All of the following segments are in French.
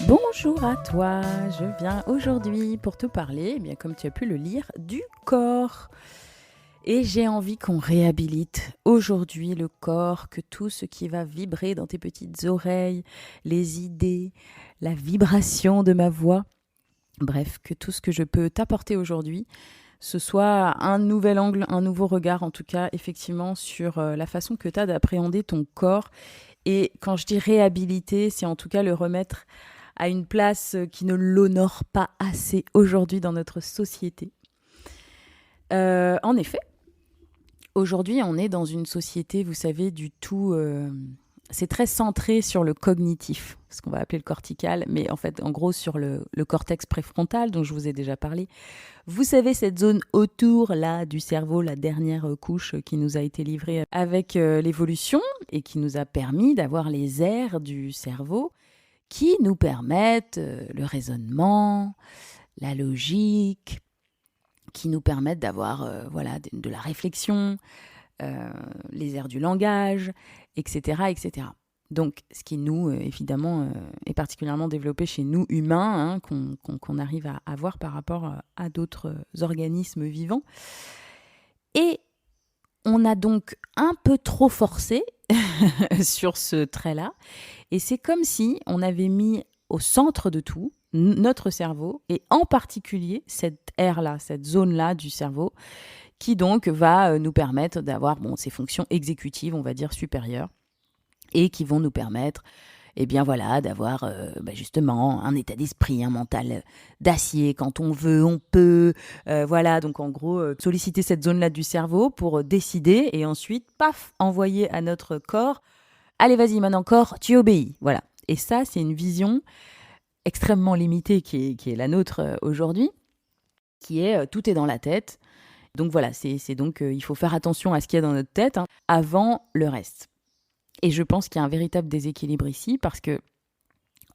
Bonjour à toi, je viens aujourd'hui pour te parler, bien comme tu as pu le lire, du corps. Et j'ai envie qu'on réhabilite aujourd'hui le corps, que tout ce qui va vibrer dans tes petites oreilles, les idées, la vibration de ma voix, bref, que tout ce que je peux t'apporter aujourd'hui, ce soit un nouvel angle, un nouveau regard en tout cas, effectivement, sur la façon que tu as d'appréhender ton corps. Et quand je dis réhabiliter, c'est en tout cas le remettre à une place qui ne l'honore pas assez aujourd'hui dans notre société. En effet, aujourd'hui, on est dans une société, vous savez, du tout... c'est très centré sur le cognitif, ce qu'on va appeler le cortical, mais en fait, en gros, sur le cortex préfrontal, dont je vous ai déjà parlé. Vous savez, cette zone autour là du cerveau, la dernière couche qui nous a été livrée avec l'évolution et qui nous a permis d'avoir les aires du cerveau qui nous permettent le raisonnement, la logique, qui nous permettent d'avoir de la réflexion, les aires du langage, etc., etc. Donc, ce qui nous, évidemment, est particulièrement développé chez nous humains, qu'on arrive à avoir par rapport à d'autres organismes vivants. Et on a donc un peu trop forcé sur ce trait-là. Et c'est comme si on avait mis au centre de tout notre cerveau, et en particulier cette aire-là, cette zone-là du cerveau, qui donc va nous permettre d'avoir ces fonctions exécutives, on va dire supérieures, et qui vont nous permettre d'avoir justement un état d'esprit, un mental d'acier. Quand on veut, on peut. Donc en gros, solliciter cette zone-là du cerveau pour décider et ensuite, paf, envoyer à notre corps. Allez, vas-y, maintenant corps, tu obéis. Voilà. Et ça, c'est une vision extrêmement limitée qui est la nôtre aujourd'hui, qui est tout est dans la tête. Donc voilà, c'est donc il faut faire attention à ce qu'il y a dans notre tête avant le reste. Et je pense qu'il y a un véritable déséquilibre ici parce que,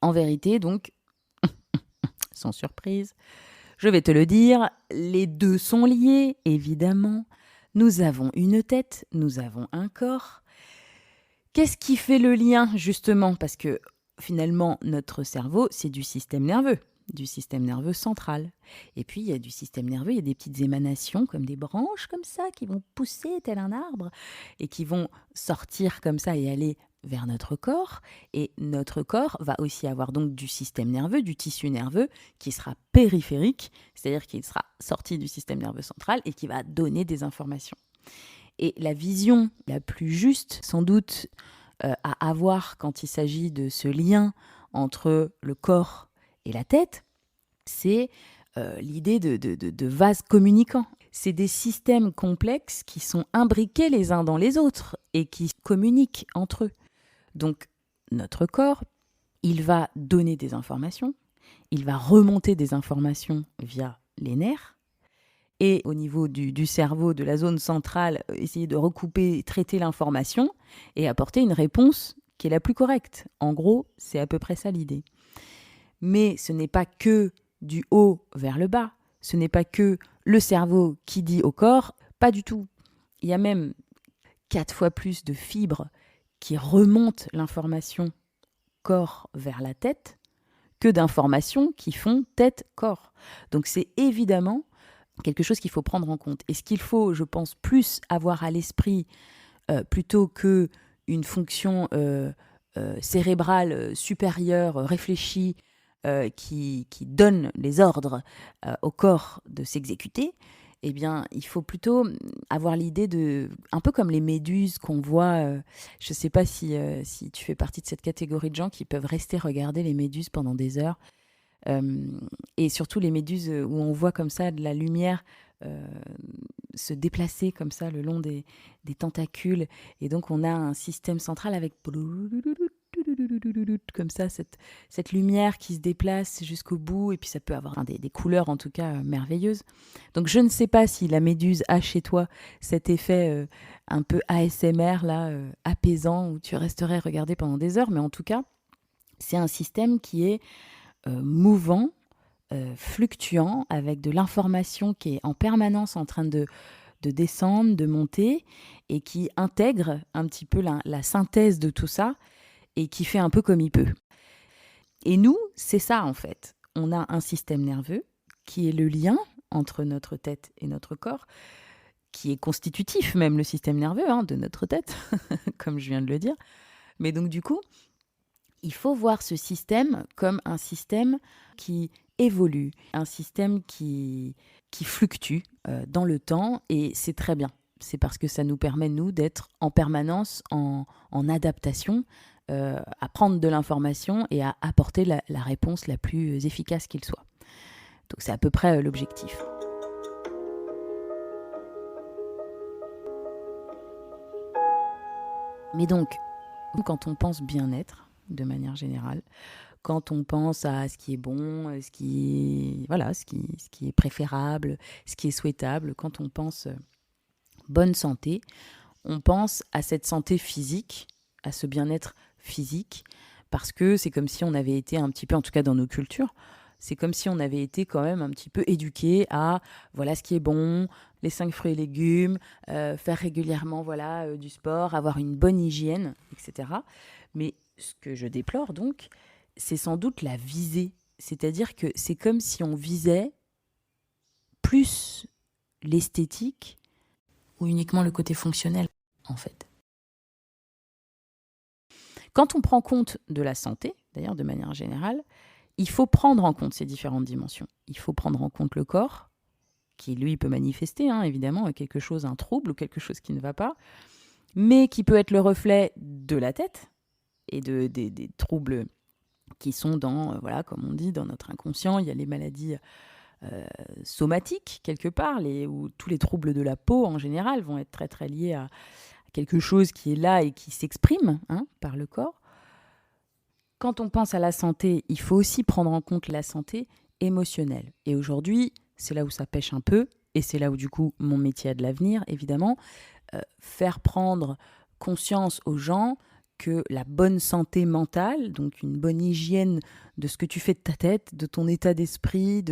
en vérité, donc, sans surprise, je vais te le dire, les deux sont liés, évidemment. Nous avons une tête, nous avons un corps. Qu'est-ce qui fait le lien, justement? Parce que, finalement, notre cerveau, c'est du système nerveux central. Et puis, il y a du système nerveux, il y a des petites émanations, comme des branches comme ça, qui vont pousser tel un arbre, et qui vont sortir comme ça et aller vers notre corps. Et notre corps va aussi avoir donc du système nerveux, du tissu nerveux, qui sera périphérique, c'est-à-dire qu'il sera sorti du système nerveux central et qui va donner des informations. Et la vision la plus juste, sans doute, à avoir quand il s'agit de ce lien entre le corps et la tête, c'est l'idée de vases communicants. C'est des systèmes complexes qui sont imbriqués les uns dans les autres et qui communiquent entre eux. Donc, notre corps, il va donner des informations, il va remonter des informations via les nerfs, et au niveau du cerveau, de la zone centrale, essayer de recouper, traiter l'information et apporter une réponse qui est la plus correcte. En gros, c'est à peu près ça l'idée. Mais ce n'est pas que du haut vers le bas, ce n'est pas que le cerveau qui dit au corps, pas du tout. Il y a même 4 fois plus de fibres qui remontent l'information corps vers la tête que d'informations qui font tête-corps. Donc c'est évidemment quelque chose qu'il faut prendre en compte. Et ce qu'il faut, je pense, plus avoir à l'esprit plutôt qu'une fonction cérébrale supérieure, réfléchie, qui donne les ordres au corps de s'exécuter, eh bien, il faut plutôt avoir l'idée de... Un peu comme les méduses qu'on voit... je ne sais pas si tu fais partie de cette catégorie de gens qui peuvent rester regarder les méduses pendant des heures. Et surtout les méduses où on voit comme ça de la lumière se déplacer comme ça le long des tentacules. Et donc, on a un système central avec... comme ça, cette lumière qui se déplace jusqu'au bout, et puis ça peut avoir des couleurs en tout cas merveilleuses. Donc je ne sais pas si la méduse a chez toi cet effet un peu ASMR là, apaisant, où tu resterais regardé pendant des heures, mais en tout cas, c'est un système qui est mouvant, fluctuant, avec de l'information qui est en permanence en train de descendre, de monter, et qui intègre un petit peu la synthèse de tout ça, et qui fait un peu comme il peut. Et nous, c'est ça en fait. On a un système nerveux qui est le lien entre notre tête et notre corps, qui est constitutif même, le système nerveux de notre tête, comme je viens de le dire. Mais donc du coup, il faut voir ce système comme un système qui évolue, un système qui fluctue dans le temps, et c'est très bien. C'est parce que ça nous permet, nous, d'être en permanence en adaptation, à prendre de l'information et à apporter la réponse la plus efficace qu'il soit. Donc c'est à peu près l'objectif. Mais donc, quand on pense bien-être, de manière générale, quand on pense à ce qui est bon, ce qui est préférable, ce qui est souhaitable, quand on pense bonne santé, on pense à cette santé physique, à ce bien-être physique, parce que c'est comme si on avait été un petit peu, en tout cas dans nos cultures, c'est comme si on avait été quand même un petit peu éduqué à voilà ce qui est bon, les 5 fruits et légumes, faire régulièrement du sport, avoir une bonne hygiène, etc. Mais ce que je déplore donc, c'est sans doute la visée. C'est-à-dire que c'est comme si on visait plus l'esthétique ou uniquement le côté fonctionnel, en fait. Quand on prend compte de la santé, d'ailleurs de manière générale, il faut prendre en compte ces différentes dimensions. Il faut prendre en compte le corps, qui lui peut manifester évidemment quelque chose, un trouble ou quelque chose qui ne va pas, mais qui peut être le reflet de la tête et des troubles qui sont dans, comme on dit, dans notre inconscient. Il y a les maladies somatiques, quelque part, où tous les troubles de la peau, en général, vont être très, très liés à quelque chose qui est là et qui s'exprime par le corps. Quand on pense à la santé, il faut aussi prendre en compte la santé émotionnelle. Et aujourd'hui, c'est là où ça pêche un peu, et c'est là où, du coup, mon métier a de l'avenir, évidemment, faire prendre conscience aux gens que la bonne santé mentale, donc une bonne hygiène de ce que tu fais de ta tête, de ton état d'esprit,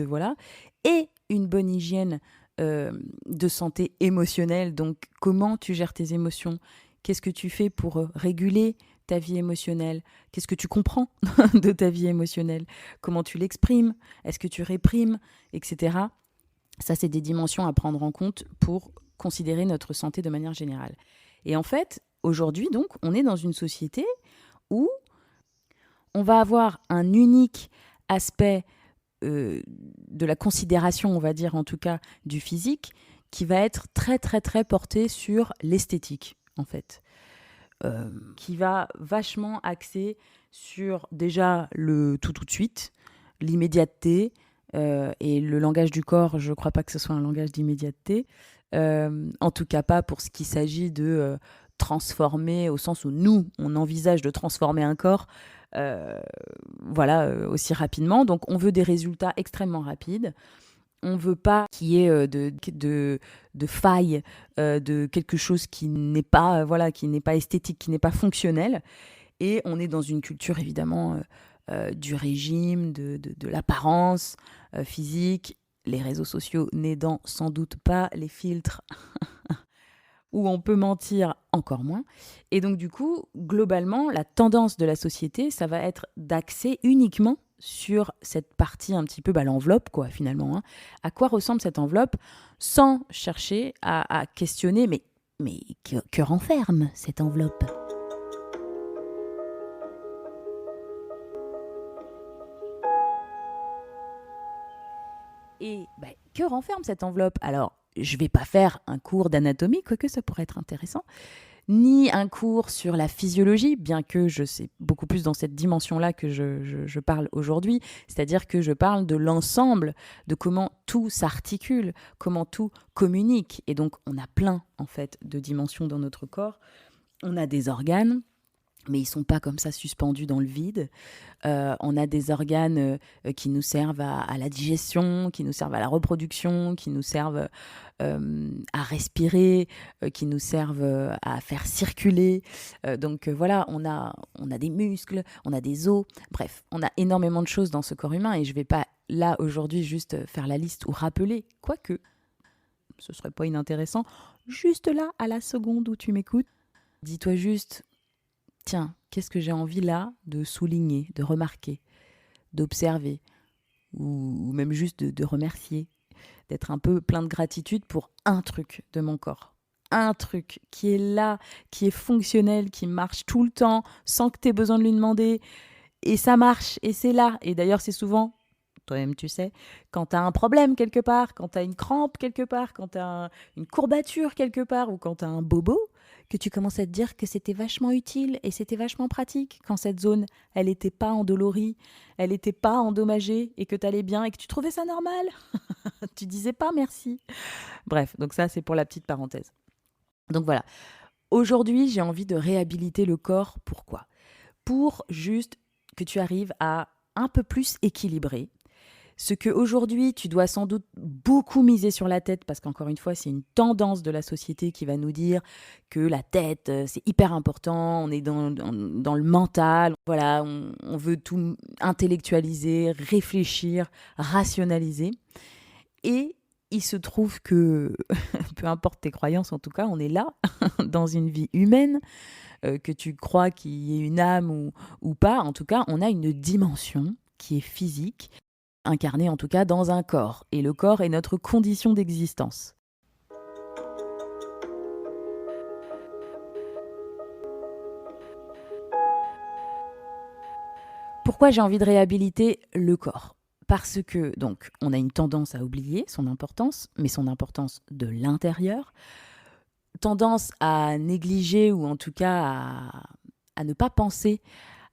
et une bonne hygiène de santé émotionnelle, donc comment tu gères tes émotions, qu'est-ce que tu fais pour réguler ta vie émotionnelle, qu'est-ce que tu comprends de ta vie émotionnelle, comment tu l'exprimes, est-ce que tu réprimes, etc. Ça, c'est des dimensions à prendre en compte pour considérer notre santé de manière générale. Et en fait, aujourd'hui, donc, on est dans une société où on va avoir un unique aspect de la considération, on va dire en tout cas, du physique, qui va être très, très, très porté sur l'esthétique, en fait. Qui va vachement axer sur déjà le tout de suite, l'immédiateté, et le langage du corps, je ne crois pas que ce soit un langage d'immédiateté. En tout cas pas pour ce qui s'agit de transformer, au sens où nous, on envisage de transformer un corps aussi rapidement. Donc on veut des résultats extrêmement rapides. On ne veut pas qu'il y ait de failles, de quelque chose qui n'est pas, qui n'est pas esthétique, qui n'est pas fonctionnel. Et on est dans une culture évidemment du régime, de l'apparence physique, les réseaux sociaux n'aidant sans doute pas, les filtres où on peut mentir encore moins. Et donc du coup, globalement, la tendance de la société, ça va être d'axer uniquement sur cette partie un petit peu, l'enveloppe, quoi, finalement. À quoi ressemble cette enveloppe, sans chercher à questionner, mais que renferme cette enveloppe ? Et que renferme cette enveloppe ? Alors, je ne vais pas faire un cours d'anatomie, quoique ça pourrait être intéressant, ni un cours sur la physiologie, bien que je sais beaucoup plus dans cette dimension-là que je parle aujourd'hui, c'est-à-dire que je parle de l'ensemble, de comment tout s'articule, comment tout communique. Et donc, on a plein, en fait, de dimensions dans notre corps. On a des organes, mais ils ne sont pas comme ça suspendus dans le vide. On a des organes qui nous servent à la digestion, qui nous servent à la reproduction, qui nous servent à respirer, qui nous servent à faire circuler. Donc on a des muscles, on a des os. Bref, on a énormément de choses dans ce corps humain et je ne vais pas là aujourd'hui juste faire la liste ou rappeler, quoique ce ne serait pas inintéressant, juste là, à la seconde où tu m'écoutes, dis-toi juste... Tiens, qu'est-ce que j'ai envie là de souligner, de remarquer ? d'observer ou même juste de remercier, d'être un peu plein de gratitude pour un truc de mon corps. Un truc qui est là, qui est fonctionnel, qui marche tout le temps, sans que tu aies besoin de lui demander. Et ça marche, et c'est là. Et d'ailleurs, c'est souvent, toi-même tu sais, quand tu as un problème quelque part, quand tu as une crampe quelque part, quand tu as une courbature quelque part, ou quand tu as un bobo, que tu commences à te dire que c'était vachement utile et c'était vachement pratique quand cette zone, elle n'était pas endolorie, elle n'était pas endommagée et que tu allais bien et que tu trouvais ça normal. Tu disais pas merci. Bref, donc ça, c'est pour la petite parenthèse. Donc voilà. Aujourd'hui, j'ai envie de réhabiliter le corps. Pourquoi ? Pour juste que tu arrives à un peu plus équilibrer. Ce que aujourd'hui, tu dois sans doute beaucoup miser sur la tête, parce qu'encore une fois, c'est une tendance de la société qui va nous dire que la tête, c'est hyper important, on est dans le mental, voilà, on veut tout intellectualiser, réfléchir, rationaliser. Et il se trouve que, peu importe tes croyances, en tout cas, on est là, dans une vie humaine, que tu crois qu'il y ait une âme ou pas, en tout cas, on a une dimension qui est physique, incarnée en tout cas dans un corps. Et le corps est notre condition d'existence. Pourquoi j'ai envie de réhabiliter le corps ? Parce que, donc, on a une tendance à oublier son importance, mais son importance de l'intérieur, tendance à négliger ou en tout cas à ne pas penser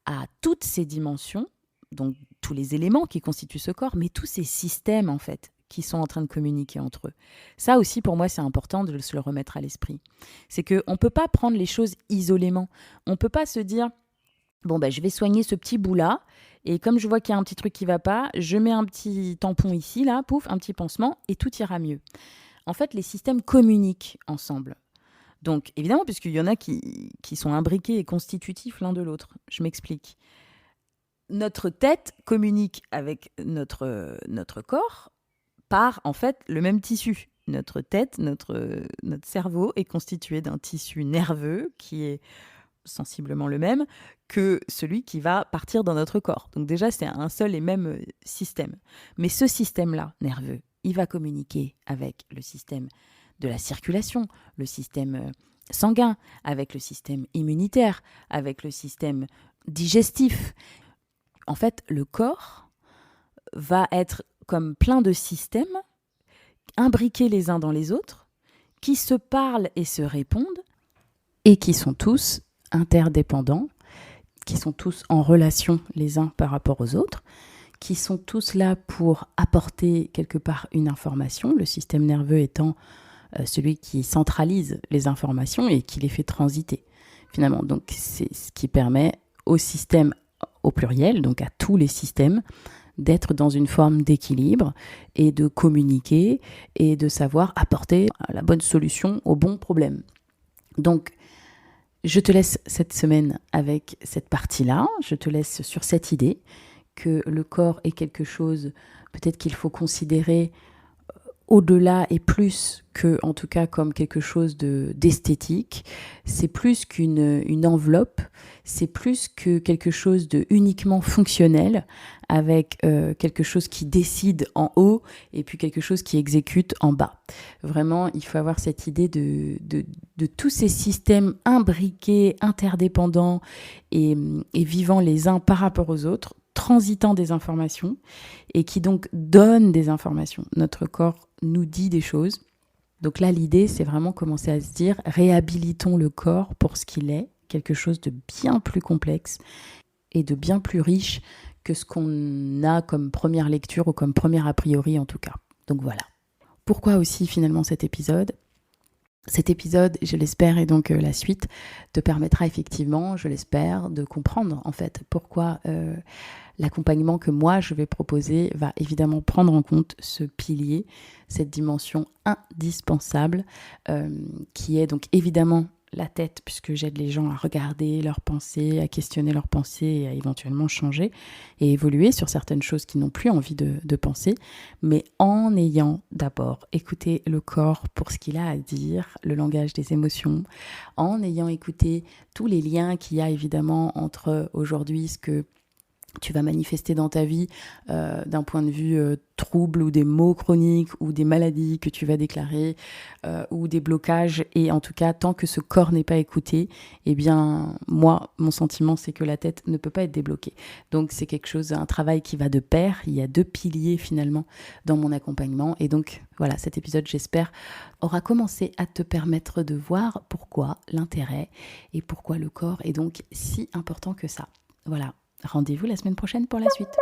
à toutes ces dimensions, donc tous les éléments qui constituent ce corps, mais tous ces systèmes en fait qui sont en train de communiquer entre eux. Ça aussi pour moi c'est important de se le remettre à l'esprit. C'est qu'on ne peut pas prendre les choses isolément. On ne peut pas se dire bon je vais soigner ce petit bout là et comme je vois qu'il y a un petit truc qui ne va pas, je mets un petit tampon ici là, pouf, un petit pansement et tout ira mieux. En fait les systèmes communiquent ensemble. Donc, évidemment, puisqu'il y en a qui sont imbriqués et constitutifs l'un de l'autre. Je m'explique. Notre tête communique avec notre corps par, en fait, le même tissu. Notre tête, notre cerveau est constitué d'un tissu nerveux qui est sensiblement le même que celui qui va partir dans notre corps. Donc déjà, c'est un seul et même système. Mais ce système-là, nerveux, il va communiquer avec le système de la circulation, le système sanguin, avec le système immunitaire, avec le système digestif. En fait, le corps va être comme plein de systèmes imbriqués les uns dans les autres, qui se parlent et se répondent, et qui sont tous interdépendants, qui sont tous en relation les uns par rapport aux autres, qui sont tous là pour apporter quelque part une information, le système nerveux étant celui qui centralise les informations et qui les fait transiter, finalement. Donc, c'est ce qui permet au système, au pluriel, donc à tous les systèmes, d'être dans une forme d'équilibre et de communiquer et de savoir apporter la bonne solution au bon problème. Donc, je te laisse cette semaine avec cette partie-là. Je te laisse sur cette idée que le corps est quelque chose, peut-être qu'il faut considérer au-delà et plus que, en tout cas, comme quelque chose d'esthétique. C'est plus qu'une enveloppe, c'est plus que quelque chose de uniquement fonctionnel, avec quelque chose qui décide en haut et puis quelque chose qui exécute en bas. Vraiment, il faut avoir cette idée de tous ces systèmes imbriqués, interdépendants et vivant les uns par rapport aux autres, transitant des informations et qui donc donnent des informations. Notre corps nous dit des choses. Donc là, l'idée, c'est vraiment commencer à se dire, réhabilitons le corps pour ce qu'il est, quelque chose de bien plus complexe et de bien plus riche que ce qu'on a comme première lecture ou comme première a priori en tout cas. Donc voilà. Pourquoi aussi finalement cet épisode ? Cet épisode, je l'espère, et donc la suite, te permettra effectivement, je l'espère, de comprendre en fait pourquoi l'accompagnement que moi je vais proposer va évidemment prendre en compte ce pilier, cette dimension indispensable qui est donc évidemment la tête, puisque j'aide les gens à regarder leurs pensées, à questionner leurs pensées et à éventuellement changer et évoluer sur certaines choses qu'ils n'ont plus envie de penser, mais en ayant d'abord écouté le corps pour ce qu'il a à dire, le langage des émotions, en ayant écouté tous les liens qu'il y a évidemment entre aujourd'hui ce que tu vas manifester dans ta vie d'un point de vue trouble ou des maux chroniques ou des maladies que tu vas déclarer ou des blocages. Et en tout cas, tant que ce corps n'est pas écouté, eh bien, moi, mon sentiment, c'est que la tête ne peut pas être débloquée. Donc, c'est quelque chose, un travail qui va de pair. Il y a 2 piliers finalement dans mon accompagnement. Et donc, voilà, cet épisode, j'espère, aura commencé à te permettre de voir pourquoi l'intérêt et pourquoi le corps est donc si important que ça. Voilà. Rendez-vous la semaine prochaine pour la suite.